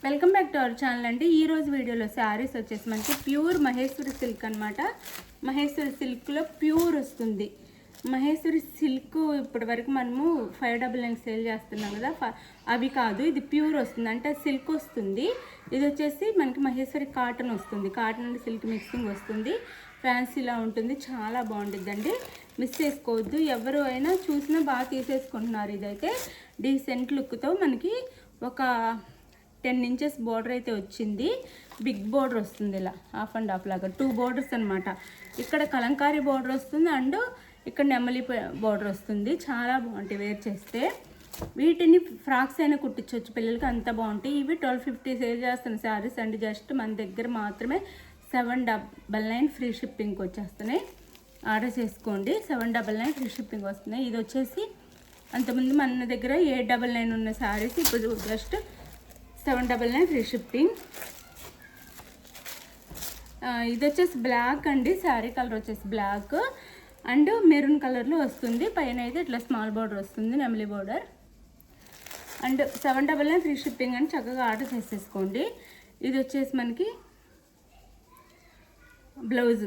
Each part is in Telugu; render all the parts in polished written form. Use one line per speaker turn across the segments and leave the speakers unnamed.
Welcome back to our channel అండి. ఈరోజు వీడియోలో శారీస్ వచ్చేసి మనకి ప్యూర్ మహేశ్వరి సిల్క్ అనమాట. మహేశ్వరి సిల్క్లో ప్యూర్ వస్తుంది. మహేశ్వరి సిల్క్ ఇప్పటి వరకు మనము 599 సేల్ చేస్తున్నాం కదా, అవి కాదు, ఇది ప్యూర్ వస్తుంది. అంటే సిల్క్ వస్తుంది. ఇది వచ్చేసి మనకి మహేశ్వరి కాటన్ వస్తుంది. కాటన్ అండ్ సిల్క్ మిక్సింగ్ వస్తుంది. ఫ్యాన్సీలా ఉంటుంది, చాలా బాగుంటుందండి. మిస్ చేసుకోవద్దు. ఎవరు అయినా చూసినా బాగా తీసేసుకుంటున్నారు. ఇదైతే డీసెంట్ లుక్తో మనకి ఒక 10 ఇంచెస్ బోర్డర్ అయితే వచ్చింది. బిగ్ బోర్డర్ వస్తుంది, ఇలా హాఫ్ అండ్ హాఫ్ లాగా 2 బోర్డర్స్ అనమాట. ఇక్కడ కలంకారీ బోర్డర్ వస్తుంది అండ్ ఇక్కడ నెమలి బోర్డర్ వస్తుంది. చాలా బాగుంటాయి వేర్ చేస్తే. వీటిని ఫ్రాక్స్ అయినా కుట్టించవచ్చు పిల్లలకి, అంత బాగుంటాయి. ఇవి 1250 సేల్ చేస్తున్న శారీస్ అండి. జస్ట్ మన దగ్గర మాత్రమే 799 ఫ్రీ షిప్పింగ్కి వచ్చేస్తున్నాయి. ఆర్డర్ చేసుకోండి. 799 ఫ్రీ షిప్పింగ్ వస్తున్నాయి. ఇది వచ్చేసి అంతకుముందు మన దగ్గర 899 ఉన్న శారీస్ ఇప్పుడు జస్ట్ 799 ఫ్రీ షిప్పింగ్. ఇది వచ్చేసి బ్లాక్ అండి. శారీ కలర్ వచ్చేసి బ్లాక్ అండ్ మెరూన్ కలర్లో వస్తుంది. పైన అయితే ఇట్లా స్మాల్ బోర్డర్ వస్తుంది, నెమలి బోర్డర్. అండ్ 799 ఫ్రీ షిప్పింగ్ అని చక్కగా ఆర్డర్ చేసేసుకోండి. ఇది వచ్చేసి మనకి బ్లౌజ్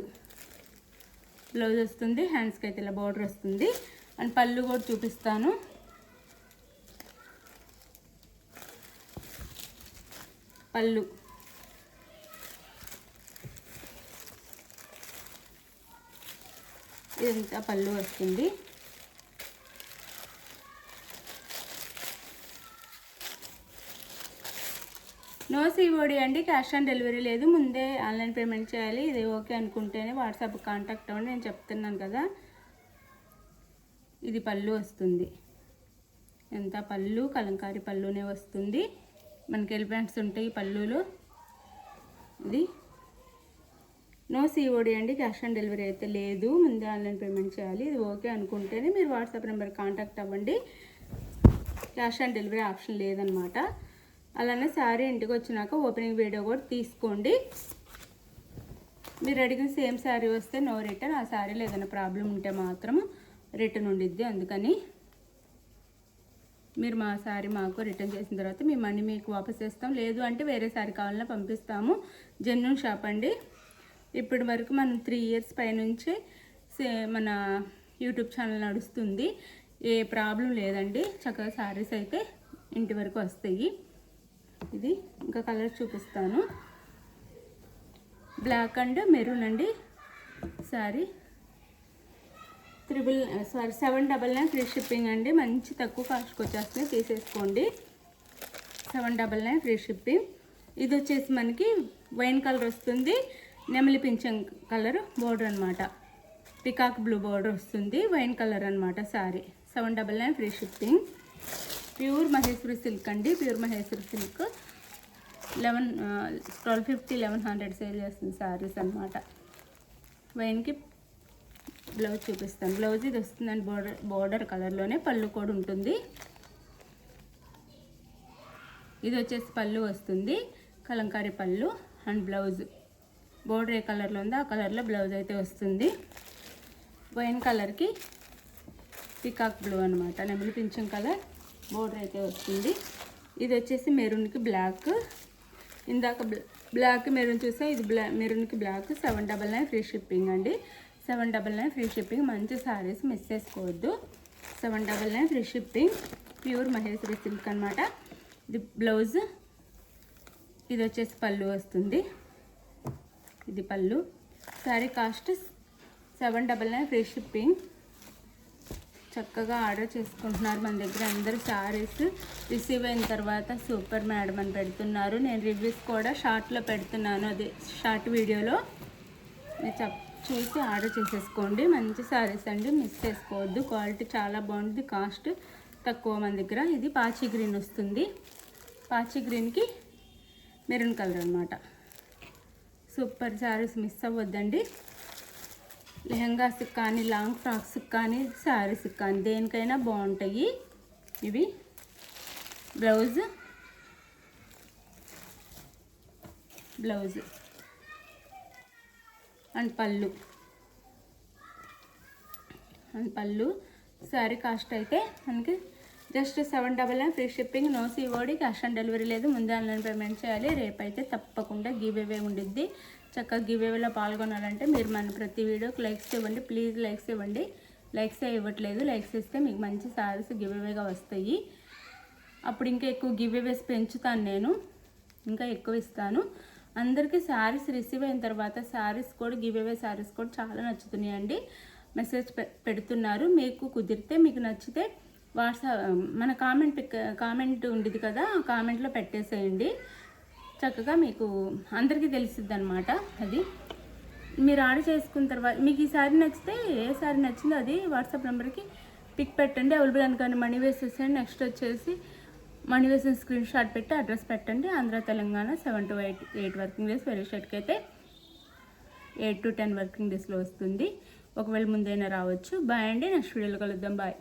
వస్తుంది. హ్యాండ్స్కి అయితే ఇలా బోర్డర్ వస్తుంది. అండ్ పళ్ళు కూడా చూపిస్తాను. పళ్ళు ఇదంతా పళ్ళు వస్తుంది. నో సిఓడి అండి, క్యాష్ ఆన్ డెలివరీ లేదు. ముందే ఆన్లైన్ పేమెంట్ చేయాలి. ఇది ఓకే అనుకుంటేనే వాట్సాప్ కాంటాక్ట్ అవ్వండి. నేను చెప్తున్నాను కదా. ఇది పళ్ళు వస్తుంది. ఎంత పళ్ళు కలంకారీ పళ్ళునే వస్తుంది. మనకి ఎలిఫెంట్స్ ఉంటాయి పళ్ళులో. ఇది నో సిఓడి అండి, క్యాష్ ఆన్ డెలివరీ అయితే లేదు. ముందే ఆన్లైన్ పేమెంట్ చేయాలి. ఇది ఓకే అనుకుంటేనే మీరు వాట్సాప్ నెంబర్ కాంటాక్ట్ అవ్వండి. క్యాష్ ఆన్ డెలివరీ ఆప్షన్ లేదనమాట. అలానే శారీ ఇంటికి వచ్చినాక ఓపెనింగ్ వీడియో కూడా తీసుకోండి. మీరు అడిగిన సేమ్ శారీ వస్తే నో రిటర్న్. ఆ శారీలో ఏదైనా ప్రాబ్లం ఉంటే మాత్రం రిటర్న్ ఉండిద్ది. అందుకని మీరు మా శారీ మాకు రిటర్న్ చేసిన తర్వాత మీ మనీ మీకు వాపస్ చేస్తాం. లేదు అంటే వేరే శారీ కావాలన్నా పంపిస్తాము. జెన్యూన్ షాప్ అండి. ఇప్పటి వరకు మనం 3 ఇయర్స్ పైనుంచి మన యూట్యూబ్ ఛానల్ నడుస్తుంది. ఏ ప్రాబ్లం లేదండి. చక్కగా శారీస్ అయితే ఇంటి వరకు వస్తాయి. ఇది ఇంకా కలర్ చూపిస్తాను. బ్లాక్ అండ్ మెరూన్ అండి. శారీ 799 ఫ్రీ షిప్పింగ్ అండి. మంచి తక్కువ కాస్ట్కి వచ్చేస్తుంది, తీసేసుకోండి. 799 ఫ్రీ షిప్పింగ్. ఇది వచ్చేసి మనకి వైన్ కలర్ వస్తుంది. నెమలి పింఛం కలర్ బోర్డర్ అనమాట. పికాక్ బ్లూ బోర్డర్ వస్తుంది. వైన్ కలర్ అనమాట sari. 799 free shipping. Pure Maheshwari silk అండి. ప్యూర్ మహేశ్వరి సిల్క్ 1250 1100 సేల్ చేస్తుంది శారీస్ అనమాట. వైన్కి బ్లౌజ్ చూపిస్తాను. బ్లౌజ్ ఇది వస్తుందండి. బోర్డర్ కలర్లోనే పళ్ళు కూడా ఉంటుంది. ఇది వచ్చేసి పళ్ళు వస్తుంది, కలంకారీ పళ్ళు. అండ్ బ్లౌజ్ బోర్డర్ ఏ కలర్లో ఉందో ఆ కలర్లో బ్లౌజ్ అయితే వస్తుంది. వైన్ కలర్కి పికాక్ బ్లూ అనమాట, నెమలి పింఛం కలర్ బోర్డర్ అయితే వస్తుంది. ఇది వచ్చేసి మెరూన్కి బ్లాక్. ఇందాక బ్లాక్ మెరూన్ చూసా, ఇది మెరూన్కి బ్లాక్. 799 ఫ్రీ షిప్పింగ్ అండి. 799 ఫ్రీ షిప్పింగ్. మంచి శారీస్ మిస్ చేసుకోవద్దు. 799 free shipping. Pure Maheshwari silk అనమాట. ఇది బ్లౌజ్. ఇది వచ్చేసి పళ్ళు వస్తుంది. ఇది పళ్ళు. Sari cost 799 free shipping. చక్కగా ఆర్డర్ చేసుకుంటున్నారు. మన దగ్గర అందరు శారీస్ రిసీవ్ అయిన తర్వాత సూపర్ మేడం అని పెడుతున్నారు. నేను రివ్యూస్ కూడా షార్ట్లో పెడుతున్నాను. అదే షార్ట్ వీడియోలో మీరు చూసి ఆర్డర్ చేసేసుకోండి. మంచి శారీస్ అండి, మిస్ చేసుకోవద్దు. క్వాలిటీ చాలా బాగుంటుంది, కాస్ట్ తక్కువ మన దగ్గర. ఇది పాచి గ్రీన్ వస్తుంది. పాచి గ్రీన్కి మెరూన్ కలర్ అనమాట. సూపర్ శారీస్ మిస్ అవ్వద్దండి. లెహంగాస్కి కానీ లాంగ్ ఫ్రాక్స్కి కానీ శారీస్కి కానీ దేనికైనా బాగుంటాయి ఇవి. బ్లౌజ్ అండ్ పళ్ళు శారీ కాస్ట్ అయితే మనకి just 799 free shipping, no COD, cash on delivery లేదు. ముందే ఆన్లైన్ పేమెంట్ చేయాలి. రేపైతే తప్పకుండా గివ్ అవే ఉండిద్ది. చక్కగా గివ్ అవేలో పాల్గొనాలంటే మీరు మన ప్రతి వీడియోకి లైక్స్ ఇవ్వండి. ప్లీజ్ లైక్స్ ఇవ్వండి. లైక్సే ఇవ్వట్లేదు. లైక్స్ ఇస్తే మీకు మంచి శారీస్ గివ్ అవేగా వస్తాయి. అప్పుడు ఇంకా ఎక్కువ గివ్ అవేస్ పెంచుతాను, నేను ఇంకా ఎక్కువ ఇస్తాను. అందరికీ శారీస్ రిసీవ్ అయిన తర్వాత శారీస్ కూడా గివ్ అవే శారీస్ కూడా చాలా నచ్చుతున్నాయండి. మెసేజ్ పెడుతున్నారు. మీకు కుదిరితే మీకు నచ్చితే వాట్సాప్ మన కామెంట్ ఉండేది కదా, ఆ కామెంట్లో పెట్టేసేయండి. చక్కగా మీకు అందరికీ తెలిసిద్ది అనమాట. అది మీరు ఆర్డర్ చేసుకున్న తర్వాత మీకు ఈ శారీ నచ్చితే, ఏ శారీ నచ్చిందో అది వాట్సాప్ నెంబర్కి పిక్ పెట్టండి. అవైలబుల్ అనుకోని మనీ వేసేసండి. నెక్స్ట్ వచ్చేసి మనీ వేసిన స్క్రీన్ షాట్ పెట్టి అడ్రస్ పెట్టండి. Andhra Telangana 7 to 8 working days. వేరే షర్ట్కి అయితే 8 to 10 వర్కింగ్ డేస్లో వస్తుంది. ఒకవేళ ముందైనా రావచ్చు. బాయ్ అండి. నెక్స్ట్ వీడియోలో కలుద్దాం. బాయ్.